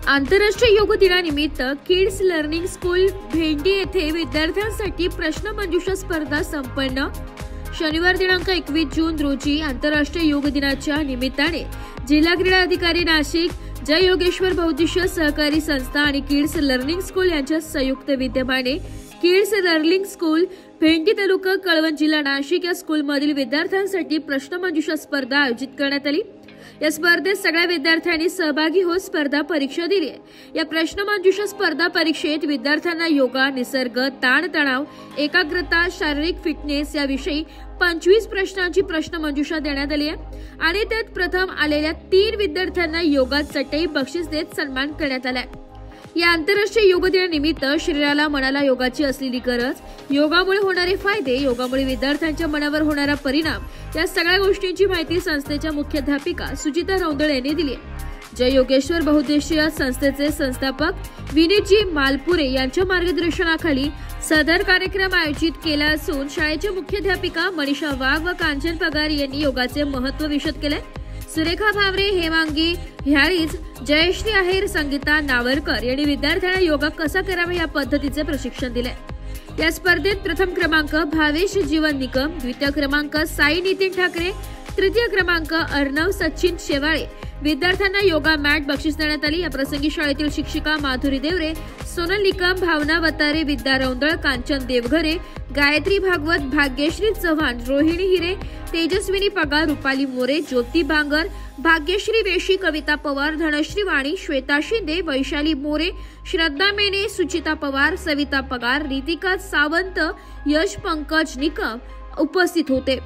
आंतरराष्ट्रीय योग दिनानिमित्त किड्स लर्निंग स्कूल भेंडी येथे विद्यार्थ्यांसाठी प्रश्नमंजुषा स्पर्धा संपन्न। शनिवार दिनांक 21 जून रोजी आंतरराष्ट्रीय योग दिनाच्या निमित्ताने जिल्हा क्रीडा अधिकारी नाशिक, जय योगेश्वर बहुउद्देशीय सहकारी संस्था आणि किड्स लर्निंग स्कूल यांच्या संयुक्त विद्यमाने किड्स लर्निंग स्कूल भेंडी तालुका कळवण जिल्हा नाशिक या स्कूलमधील विद्यार्थ्यांसाठी प्रश्नमंजुषा स्पर्धा आयोजित करण्यात आली। या स्पर्धेत सगळ्या विद्यार्थ्यांनी सहभागी होत स्पर्धा परीक्षा दिली। या प्रश्नमंजुषा स्पर्धा परीक्षेत विद्यार्थ्यांना योगा, निसर्ग, ताणतणाव, एकाग्रता, शारीरिक फिटनेस याविषयी 25 प्रश्नांची प्रश्नमंजुषा देण्यात आली आहे आणि त्यात प्रथम आलेल्या 3 विद्यार्थ्यांना योगात चटई बक्षीस देत सन्मान करण्यात आला। या आंतरराष्ट्रीय योग दिनानिमित्त शरीराला मनाला योगाची असलेली गरज, योगामुळे होणारे फायदे, योगामुळे विद्यार्थ्यांच्या मनावर होणारा परिणाम या सगळ्या गोष्टींची माहिती संस्थेच्या मुख्याध्यापिका सुचिता रौंदळे यांनी दिली आहे। जय योगेश्वर बहुउद्देशीय संस्थेचे संस्थापक विनीतजी मालपुरे यांच्या मार्गदर्शनाखाली सदर कार्यक्रम आयोजित केला असून शाळेच्या मुख्याध्यापिका मनीषा वाघ व कांचन पगार यांनी योगाचे महत्त्व विशद केले। सुरेखा भावरे, हेमांगी ह्याळीज, जयश्री आहेर, संगीता नावरकर यांनी विद्यार्थ्यांना योगा कसा करावा या पद्धतीचे प्रशिक्षण दिले। या स्पर्धेत प्रथम क्रमांक भावेश जीवन निकम, द्वितीय क्रमांक साई नितीन ठाकरे, तृतीय क्रमांक अर्णव सचिन शेवाळे विद्यार्थ्यांना योगा मॅट बक्षीस देण्यात आली। या प्रसंगी शाळेतील शिक्षिका माधुरी देवरे, सोनल निकम, भावना वतारे, विद्या रौंदळ, कांचन देवघरे, गायत्री भागवत, भाग्यश्री चव्हाण, रोहिणी हिरे, तेजस्विनी पगार, रुपाली मोरे, ज्योती बांगर, भाग्यश्री वेशी, कविता पवार, धनश्री वाणी, श्वेता शिंदे, वैशाली मोरे, श्रद्धा मेने, सुचिता पवार, सविता पगार, रितिका सावंत, यश पंकज निकम उपस्थित होते।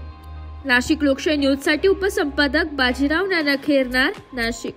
नाशिक लोकशाही न्यूज साठी उपसंपादक बाजीराव नाना खेरनार, नाशिक।